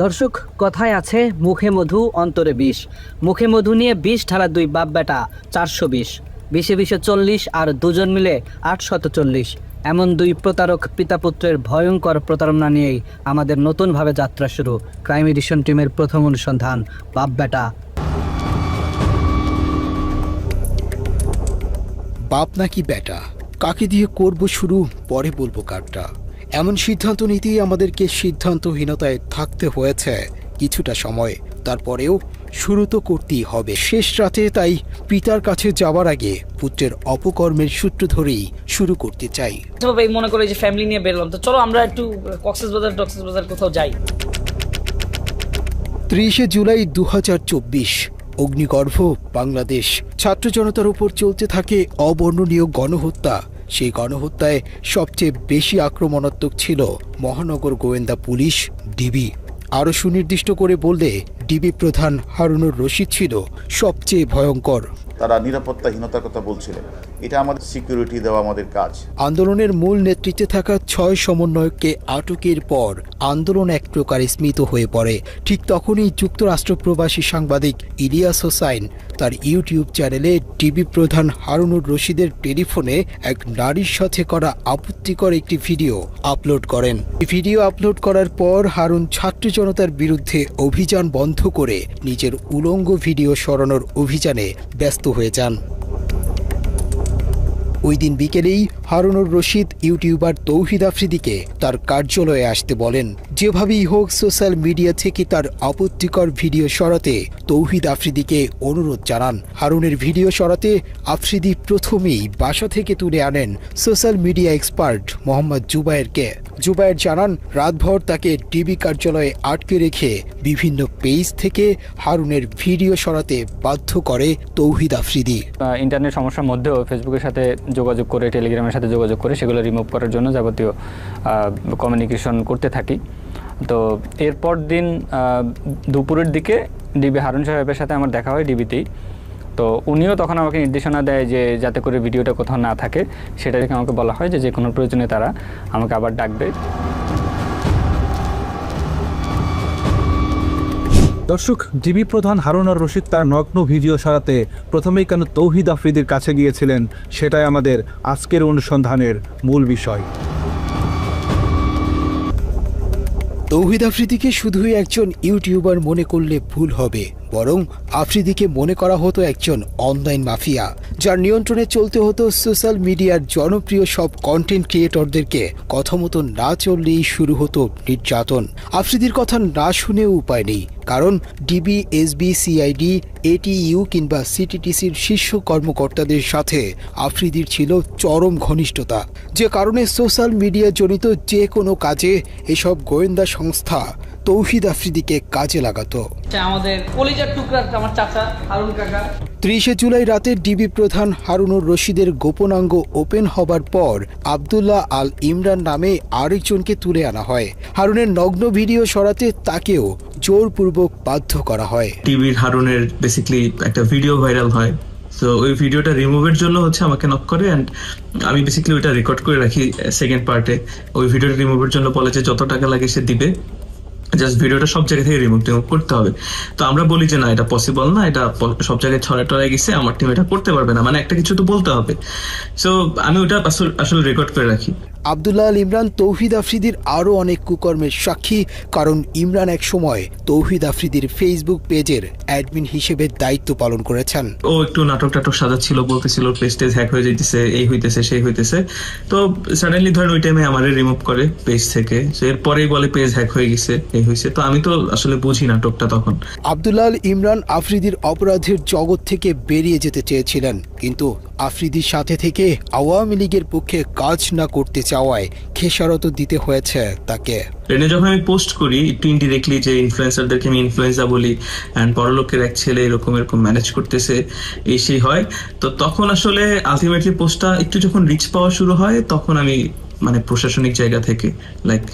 দর্শক, কথায় আছে মুখে মধু অন্তরে বিষ। মুখে মধু নিয়ে বিষ ঢালা দুই বাপ বেটা 420, 20-20 40 আর দুজন মিলে 840। এমন দুই প্রতারক পিতা পুত্রের ভয়ঙ্কর প্রতারণা নিয়েই আমাদের নতুনভাবে যাত্রা শুরু। ক্রাইম এডিশন টিমের প্রথম অনুসন্ধান বাপ বেটা। বাপ নাকি বেটা, কাকে দিয়ে করব শুরু, পরে বলবো কারটা। এমন সিদ্ধান্ত নিতেই আমাদেরকে সিদ্ধান্তহীনতায় থাকতে হয়েছে কিছুটা সময়। তারপরেও শুরু তো করতেই হবে শেষ রাতে। তাই পিতার কাছে যাওয়ার আগে পুত্রের অপকর্মের সূত্র ধরেই শুরু করতে চাই। মনে করে যে ফ্যামিলি নিয়ে বেরোলাম, তো চলো আমরা একটু কক্সবাজার কোথাও যাই। 30 জুলাই 2024, অগ্নিগর্ভ বাংলাদেশ। ছাত্র জনতার উপর চলতে থাকে অবর্ণনীয় গণহত্যা। সেই গণহত্যায় সবচেয়ে বেশি আক্রমণাত্মক ছিল মহানগর গোয়েন্দা পুলিশ, ডিবি। আরও সুনির্দিষ্ট করে বললে ডিবি প্রধান হারুনুর রশিদ ছিল সবচেয়ে ভয়ঙ্কর। তারা নিরাপত্তাহীনতার কথা বলছিলেন, এটা আমাদের সিকিউরিটি দেওয়া আমাদের কাজ। আন্দোলনের মূল নেতৃত্বে থাকা 6 সমন্বয়ককে আটকের পর আন্দোলন এক প্রকার স্মিত হয়ে পড়ে। ঠিক তখনই যুক্তরাষ্ট্র প্রবাসী সাংবাদিক ইলিয়াস হোসাইন তার ইউটিউব চ্যানেলে ডিবি প্রধান হারুনুর রশিদের টেলিফোনে এক নারীর সাথে করা আপত্তিকর একটি ভিডিও আপলোড করেন। ভিডিও আপলোড করার পর হারুন ছাত্র জনতার বিরুদ্ধে অভিযান বন্ধ করে নিজের উলঙ্গ ভিডিও সরানোর অভিযানে ব্যস্ত হয়ে যান। ওই দিন বিকেলেই হারুনুর রশিদ ইউটিউবার তৌহিদ আফ্রিদিকে তার কার্যালয়ে আসতে বলেন। যেভাবেই হোক সোশ্যাল মিডিয়া থেকে তার আপত্তিকর ভিডিও সরাতে তৌহিদ আফ্রিদিকে অনুরোধ জানান। হারুনের ভিডিও সরাতে আফ্রিদি প্রথমেই বাসা থেকে তুলে আনেন সোশ্যাল মিডিয়া এক্সপার্ট মোহাম্মদ জুবায়েরকে। জুবায়ের জানান, রাতভর তাকে ডিবি কার্যালয়ে আটকে রেখে বিভিন্ন পেজ থেকে হারুনের ভিডিও সরাতে বাধ্য করে তৌহিদ আফ্রিদি। ইন্টারনেট সমস্যার মধ্যেও ফেসবুকের সাথে যোগাযোগ করে, টেলিগ্রামের সাথে যোগাযোগ করে সেগুলো রিমুভ করার জন্য যাবতীয় কমিউনিকেশন করতে থাকি। তো এরপর দিন দুপুরের দিকে ডিবি হারুন সাহেবের সাথে আমার দেখা হয় ডিবিতেই। তো উনিও তখন আমাকে নির্দেশনা দেয় যে যাতে করে ভিডিওটা কোথাও না থাকে, সেটা দেখে আমাকে বলা হয় যে কোনো প্রয়োজনে তারা আমাকে আবার ডাকবে। দর্শক, ডিবি প্রধান হারুনুর রশিদ তার নগ্ন ভিডিও সরাতে প্রথমেই কেন তৌহিদ আফ্রিদির কাছে গিয়েছিলেন, সেটাই আমাদের আজকের অনুসন্ধানের মূল বিষয়। তৌহিদ আফ্রিদিকে শুধুই একজন ইউটিউবার মনে করলে ভুল হবে, বরং আফ্রিদিকে মনে করা হতো একজন অনলাইন মাফিয়া, যার নিয়ন্ত্রণে চলতে হতো সোশ্যাল মিডিয়ার জনপ্রিয় সব কন্টেন্ট ক্রিয়েটরদেরকে। কথা মতো না চললেই শুরু হতো নির্যাতন। আফ্রিদির কথা না শুনেও উপায় নেই, কারণ ডিবি, এসবি, সিআইডি, এটিইউ কিংবা সিটিটিসির শীর্ষ কর্মকর্তাদের সাথে আফ্রিদির ছিল চরম ঘনিষ্ঠতা, যে কারণে সোশ্যাল মিডিয়া জনিত যে কোনো কাজে এসব গোয়েন্দা সংস্থা তৌহিদ আফ্রিদিকে কাজে লাগাতো। আমাদের কলিজার টুকরা আমার চাচা হারুন কাকা। 30 জুলাই রাতে ডিবি প্রধান হারুনুর রশিদের গোপনাঙ্গ ওপেন হবার পর আবদুল্লাহ আল ইমরান নামে আরেকজনকে তুলে আনা হয়। হারুনের নগ্ন ভিডিও সরাতে তাকেও জোরপূর্বক বাধ্য করা হয়। টিভির হারুনের বেসিক্যালি একটা ভিডিও ভাইরাল হয়, তো ওই ভিডিওটা রিমুভের জন্য আমাকে নক করে, অ্যান্ড আমি বেসিক্যালি ওইটা রেকর্ড করে রাখি সেকেন্ড পার্টে। ওই ভিডিওটা রিমুভের জন্য বলে যে যত টাকা লাগে সে দিবে, জাস্ট ভিডিওটা সব জায়গা থেকে রিমুভ করতে হবে। তো আমরা বলি যে না, এটা পসিবল না, এটা সব জায়গায় ছড়ায় গেছে, আমার টিম এটা করতে পারবে না, মানে একটা কিছু তো বলতে হবে। সো আমি ওটা আসলে রেকর্ড করে রাখি। আবদুল্লাহ আল ইমরান তৌহিদ আফ্রিদির আরও অনেক কুকর্মের সাক্ষী, কারণ ইমরান এক সময় তৌহিদ আফ্রিদির ফেসবুক পেজের অ্যাডমিন হিসেবে দায়িত্ব পালন করেছেন। ও একটু নাটক সাজাচ্ছিল, বলতেছিল পেজ হ্যাক হয়ে যাইতেছে, এই হইতেছে সেই হইতেছে। তো সাডেনলি ধরেন ওই টাইমে আমারে রিমুভ করে পেজ থেকে। এরপরেই বলে পেজ হ্যাক হয়ে গেছে, এই হয়েছে। তো আমি তো আসলে বুঝি নাটকটা তখন। আবদুল্লাহ আল ইমরান আফ্রিদির অপরাধের জগৎ থেকে বেরিয়ে যেতে চেয়েছিলেন, কিন্তু আফ্রিদির সাথে থেকে আওয়ামী লীগের পক্ষে কাজ না করতে চাওয়ায় খেসারত দিতে হয়েছে তাকে। ট্রেনে যখন আমি পোস্ট করি একটু ইনডিরেক্টলি যে ইনফ্লুয়েন্সারদেরকে আমি ইনফ্লুয়েন্সা বলি, অ্যান্ড বড়লোকের এক ছেলে এরকম ম্যানেজ করতেছে, এই সেই হয়। তো তখন আসলে আলটিমেটলি পোস্টটা একটু যখন রিচ পাওয়া শুরু হয়, তখন আমি মানে প্রশাসনিক জায়গা থেকে, লাইক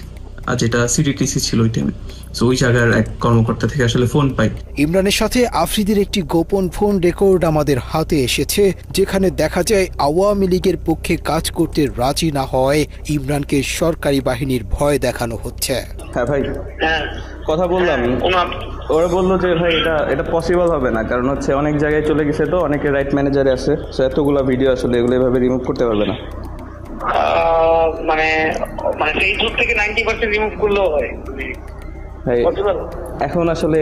যেটা সিটিটিসি ছিল ওই টাইমে, সো ওই জায়গার এক কর্মকর্তা থেকে আসলে ফোন পাই। ইমরানের সাথে আফ্রিদির একটি গোপন ফোন রেকর্ড আমাদের হাতে এসেছে, যেখানে দেখা যায় আওয়ামী লীগের পক্ষে কাজ করতে রাজি না হয় ইমরানকে সরকারি বাহিনীর ভয় দেখানো হচ্ছে। হ্যাঁ ভাই, কথা বললাম, ওরা বললো যে ভাই এটা পসিবল হবে না, কারণ হচ্ছে অনেক জায়গায় চলে গেছে, তো অনেকে রাইট ম্যানেজারে আছে, সো এতগুলো ভিডিও আসলে এগুলো এভাবে রিমুভ করতে পারবে না। মানে ফেসবুক থেকে 90% রিমুভ করলেও হয় ভাই এখন আসলে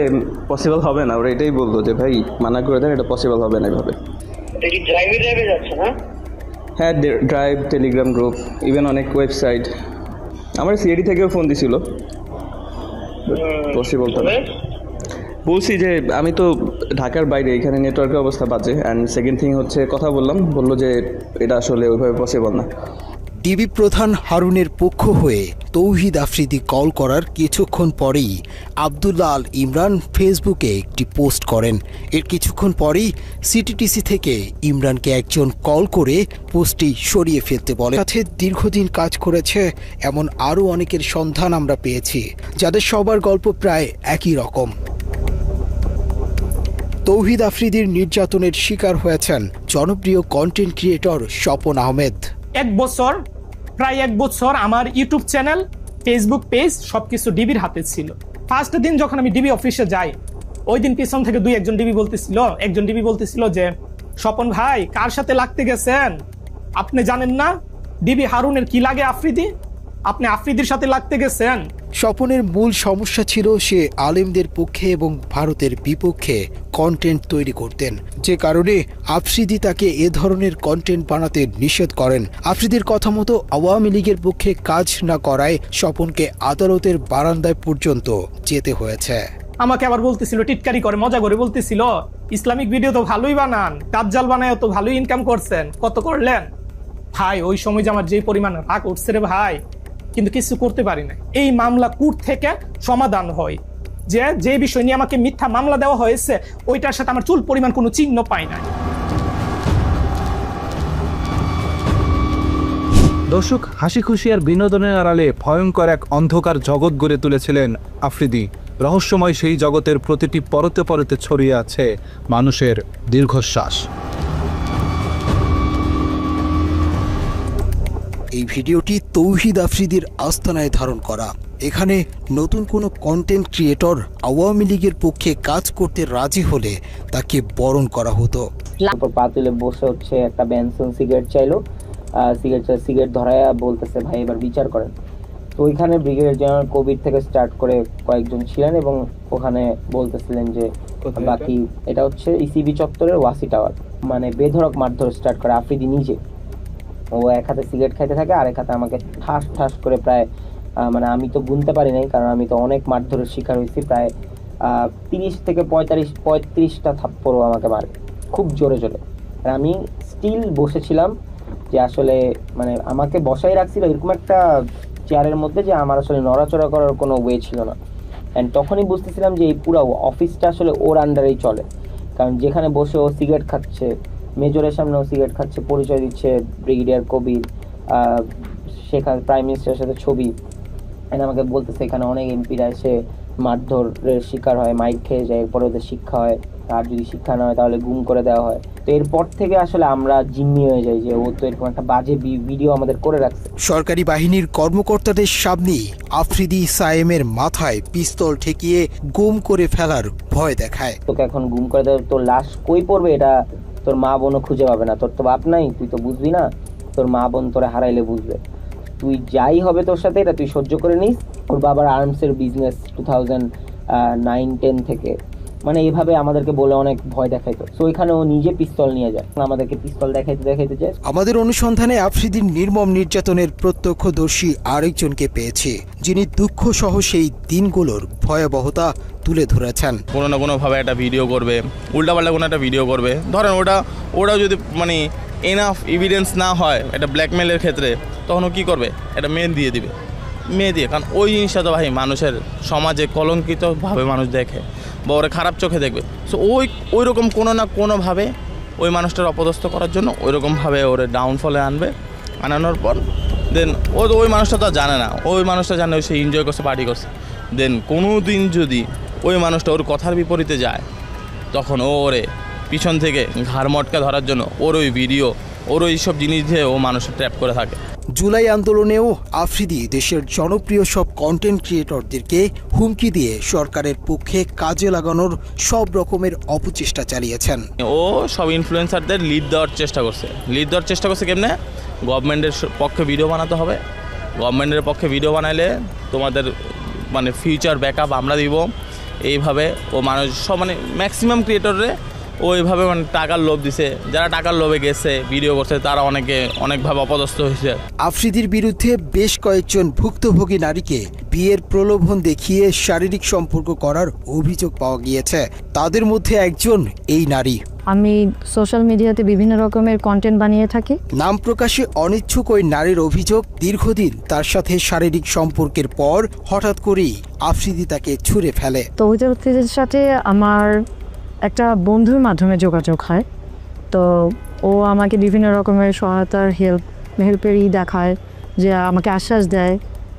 পসিবল হবে না, ওরা এটাই বললো যে ভাই মানা করে দেন, এটা পসিবল হবে না এভাবে। এটা কি ড্রাইভে যাচ্ছে না? হ্যাঁ, ড্রাইভ, টেলিগ্রাম গ্রুপ, ইভেন অনেক ওয়েবসাইট। আমার সিআইডি থেকেও ফোন দিছিল, পসিবল তো না। বলছি যে আমি তো ঢাকার বাইরে, এখানে নেটওয়ার্কের অবস্থা বাজে, অ্যান্ড সেকেন্ড থিং হচ্ছে কথা বললো যে এটা আসলে ওইভাবে পসিবল না। ডিবি প্রধান হারুনের পক্ষ হয়ে তৌহিদ আফ্রিদি কল করার কিছুক্ষণ পরেই আব্দুল্লাহ আল ইমরান ফেসবুকে একটি পোস্ট করেন। এর কিছুক্ষণ পরেই সিটিটিসি থেকে ইমরানকে একজন কল করে পোস্টটি সরিয়ে ফেলতে বলে। সাথে দীর্ঘদিন কাজ করেছে এমন আরও অনেকের সন্ধান আমরা পেয়েছি, যাদের সবার গল্প প্রায় একই রকম। তৌহিদ আফ্রিদির নির্যাতনের শিকার হয়েছেন জনপ্রিয় কন্টেন্ট ক্রিয়েটর স্বপন আহমেদ। প্রায় এক বছর আমার ইউটিউব চ্যানেল, ফেসবুক পেজ সবকিছু ডিবির হাতে ছিল। ফার্স্ট দিন যখন আমি ডিবি অফিসে যাই, ওই দিন পিছন থেকে একজন ডিবি বলতেছিল যে স্বপন ভাই কার সাথে লাগতে গেছেন, আপনি জানেন না ডিবি হারুনের কি লাগে আফ্রিদি, আপনি আফ্রিদির সাথে লাগতে গেছেন। স্বপনের মূল সমস্যা ছিল সে আলেমদের পক্ষে এবং ভারতের বিপক্ষে কন্টেন্ট তৈরি করতেন, যে কারণে আফ্রিদি তাকে এ ধরনের কন্টেন্ট বানাতে নিষেধ করেন। আফ্রিদির কথা মতো আওয়ামী লীগের পক্ষে কাজ না করায় স্বপনকে আদালতের বারান্দায় পর্যন্ত যেতে হয়েছে। আমাকে আবার বলতেছিল, টিটকারি করে মজা করে বলতেছিল, ইসলামিক ভিডিও তো ভালোই বানান, দাজ্জাল বানায় তো ভালোই ইনকাম করছেন, কত করলেন? ভাই ওই সময় যে আমার যে পরিমাণ রাগ উঠছে রে ভাই, কিন্তু কিছু করতে পারি না। এই মামলা কোর্ট থেকে সমাধান হয়, যে বিষয় নিয়ে আমাকে মিথ্যা মামলা দেওয়া হয়েছে ওইটার সাথে আমার চুল পরিমাণ কোনো চিহ্ন পাই না। দর্শক, হাসি খুশি আর বিনোদনের আড়ালে ভয়ঙ্কর এক অন্ধকার জগৎ গড়ে তুলেছিলেন আফ্রিদি। রহস্যময় সেই জগতের প্রতিটি পরতে পরতে ছড়িয়ে আছে মানুষের দীর্ঘশ্বাস। এই ভিডিওটি তৌহিদ আফ্রিদির আস্তানায় ধারণ করা। এখানে নতুন কোনো কন্টেন্ট ক্রিয়েটর আওয়ামী লীগের পক্ষে কাজ করতে রাজি হলে তাকে বরণ করা হতো। পা তুলে বসে হচ্ছে একটা বেনসন সিগারেট চাইলো, সিগারেট ধরায় বলতেছে ভাই এবার বিচার করেন। তো ওইখানে ব্রিগেডিয়ার জেনারেল কবির থেকে স্টার্ট করে কয়েকজন ছিলেন এবং ওখানে বলতেছিলেন যে বাকি এটা হচ্ছে ইসিবি চত্বরের ওয়াসি টাওয়ার। মানে বেধড়ক মারধর স্টার্ট করে আফ্রিদি নিজে। ও এক হাতে সিগারেট খাইতে থাকে, আরেক হাতে আমাকে ঠাস ঠাস করে প্রায় মানে আমি তো গুনতে পারি নাই, কারণ আমি তো অনেক মারধরের শিকার হয়েছি। প্রায় 30 থেকে 35টা থাপ্পড়ও আমাকে মারে, খুব জোরে জোরে। আর আমি স্টিল বসেছিলাম, যে আসলে মানে আমাকে বসাই রাখছিল এরকম একটা চেয়ারের মধ্যে, যে আমার আসলে নড়াচড়া করার কোনো ওয়ে ছিল না। অ্যান্ড তখনই বুঝতেছিলাম যে এই পুরো অফিসটা আসলে ওর আন্ডারেই চলে, কারণ যেখানে বসে ও সিগারেট খাচ্ছে, মেজরের সামনেও সিগারেট খাচ্ছে, পরিচয় দিচ্ছে ব্রিগেডিয়ার কবির, সেখানে প্রাইম মিনিস্টারের সাথে ছবি, এনে আমাকে বলতেছে এখানে অনেক এমপিরা এসে মারধরের শিকার হয়, মাইক খেয়ে যায়, এরপরে ওদের শিক্ষা হয়, আর যদি শিক্ষা না হয় তাহলে গুম করে দেওয়া হয়। তো এরপর থেকে আসলে আমরা জিম্মি হয়ে যাই যে ও তো এরকম একটা বাজে ভিডিও আমাদের করে রাখছে। সরকারি বাহিনীর কর্মকর্তাদের সামনেই আফ্রিদি সায়েমের মাথায় পিস্তল ঠেকিয়ে গুম করে ফেলার ভয় দেখায়। তোকে এখন গুম করে দেওয়া, তোর লাশ কই পড়বে এটা তোর মা বোনও খুঁজে পাবে না, তোর তো বাপ নাই, তুই তো বুঝবি না, তোর মা বোন তোরে হারাইলে বুঝবে। তুই যাই হবে তোর সাথে এটা তুই সহ্য করে নিস। ওর বাবার আর্মসের বিজনেস 2009-10 থেকে, মানে এইভাবে আমাদেরকে বলে অনেক ভয় দেখাইতো। তো ওইখানে ও নিজে পিস্তল নিয়ে যায়, আমাদেরকে পিস্তল দেখাইতে যায়। আমাদের অনুসন্ধানে আফ্রিদির নির্মম নির্যাতনের প্রত্যক্ষদর্শী আরেকজনকে পেয়েছে, যিনি দুঃখ সহ সেই দিনগুলোর ভয়াবহতা তুলে ধরেছেন। কোনো না কোনোভাবে একটা ভিডিও করবে, উল্টাপাল্টা কোনো একটা ভিডিও করবে, ধরেন ওটা যদি মানে এনাফ এভিডেন্স না হয় এটা ব্ল্যাকমেলের ক্ষেত্রে, তখন ও কী করবে, একটা মেয়ে দিয়ে দিবে, মেয়ে দিয়ে। কারণ ওই জিনিসটা তো ভাই মানুষের সমাজে কলঙ্কিতভাবে মানুষ দেখে বা ওরা খারাপ চোখে দেখবে। সো ওই রকম কোনো না কোনোভাবে ওই মানুষটার অপদস্থ করার জন্য ওই রকমভাবে ওরে ডাউনফলে আনানোর পর দেন ওই মানুষটা তো জানে না, ওই মানুষটা জানে সে এনজয় করছে, পার্টি করছে। দেন কোনো দিন যদি ওই মানুষটা ওর কথার বিপরীতে যায়, তখন ওরে পিছন থেকে ঘাড় মটকা ধরার জন্য ওর ওই ভিডিও, ওর ওই সব জিনিস দিয়ে ও মানুষের ট্র্যাপ করে থাকে। জুলাই আন্দোলনেও আফ্রিদি দেশের জনপ্রিয় সব কন্টেন্ট ক্রিয়েটরদেরকে হুমকি দিয়ে সরকারের পক্ষে কাজে লাগানোর সব রকমের অপচেষ্টা চালিয়েছেন। ও সব ইনফ্লুয়েন্সারদের লিড দেওয়ার চেষ্টা করছে কেমনে? গভর্নমেন্টের পক্ষে ভিডিও বানাতে হবে, গভর্নমেন্টের পক্ষে ভিডিও বানাইলে তোমাদের মানে ফিউচার ব্যাকআপ আমরা দিব, এইভাবে ও মানুষ সব মানে ম্যাক্সিমাম ক্রিয়েটররে ও এইভাবে মানে টাকার লোভ দিছে। যারা টাকার লোভে গেছে ভিডিও করছে তারা অনেকভাবে অপদস্থ হয়েছে। আফ্রিদির বিরুদ্ধে বেশ কয়েকজন ভুক্তভোগী নারীকে বিয়ের প্রলোভন দেখিয়ে শারীরিক সম্পর্ক করার অভিযোগ পাওয়া গিয়েছে। তাদের মধ্যে একজন এই নারী। আমি সোশ্যাল মিডিয়াতে বিভিন্ন রকমের কন্টেন্ট বানিয়ে থাকি। নাম প্রকাশে অনিচ্ছুক ওই নারীর অভিযোগ, দীর্ঘদিন তার সাথে শারীরিক সম্পর্কের পর হঠাৎ করেই আফ্রিদি তাকে ছুঁড়ে ফেলে। তৌহিদ আফ্রিদির সাথে আমার একটা বন্ধুর মাধ্যমে যোগাযোগ হয়। তো ও আমাকে বিভিন্ন রকমের সহায়তার হেল্পেরই দেখায়, যে আমাকে আশ্বাস দেয়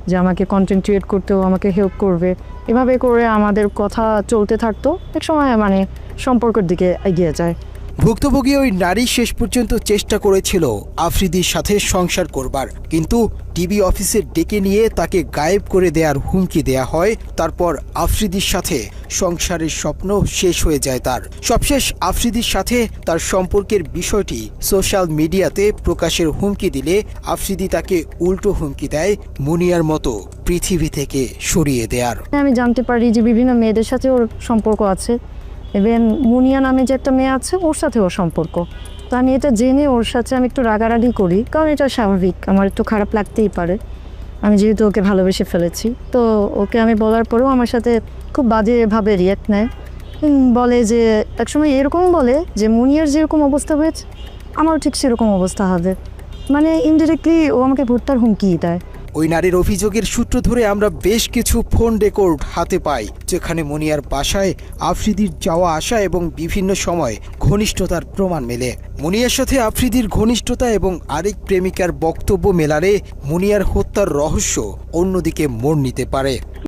যে আমাকে কন্টেন্ট ক্রিয়েট করতেও আমাকে হেল্প করবে। এভাবে করে আমাদের কথা চলতে থাকতো, এক সময় মানে সম্পর্কের দিকে এগিয়ে যায়। ভুক্তভোগী ওই নারী শেষ পর্যন্ত চেষ্টা করেছিল আফ্রিদির সাথে সংসার করবার, কিন্তু টিভি অফিসে ডেকে নিয়ে তাকে গায়েব করে দেওয়ার হুমকি দেয়া হয়। তারপর আফ্রিদির সাথে সংসারের স্বপ্ন শেষ হয়ে যায় তার। সবশেষ আফ্রিদির সাথে তার সম্পর্কের বিষয়টি সোশ্যাল মিডিয়াতে প্রকাশের হুমকি দিলে আফ্রিদি তাকে উল্টো হুমকি দেয় মুনিয়ার মতো পৃথিবী থেকে সরিয়ে দেয়ার। আমি জানতে পারি যে বিভিন্ন মেয়েদের সাথে ওর সম্পর্ক আছে, ইভেন মুনিয়া নামে যে একটা মেয়ে আছে ওর সাথে ওর সম্পর্ক। তো আমি এটা জেনে ওর সাথে আমি একটু রাগারাগি করি, কারণ এটা স্বাভাবিক, আমার একটু খারাপ লাগতেই পারে, আমি যেহেতু ওকে ভালোবেসে ফেলেছি। তো ওকে আমি বলার পরেও আমার সাথে খুব বাজেভাবে রিয়াক্ট নেয়, বলে যে একসময় এরকম বলে যে মুনিয়ার যেরকম অবস্থা হয়েছে আমারও ঠিক সেরকম অবস্থা হবে, মানে ইনডিরেক্টলি ও আমাকে হত্যার হুমকি দেয়। ওই নারীর অভিযোগের সূত্র ধরে আমরা বেশ কিছু ফোন রেকর্ড হাতে পাই, যেখানে মুনিয়ার বাসায় আফ্রিদির যাওয়া আসা এবং বিভিন্ন সময় ঘনিষ্ঠতার প্রমাণ মেলে। মুনিয়ার সাথে আফ্রিদির ঘনিষ্ঠতা এবং আরেক প্রেমিকার বক্তব্য মেলালে মুনিয়ার হত্যার রহস্য অন্যদিকে মোড় নিতে পারে।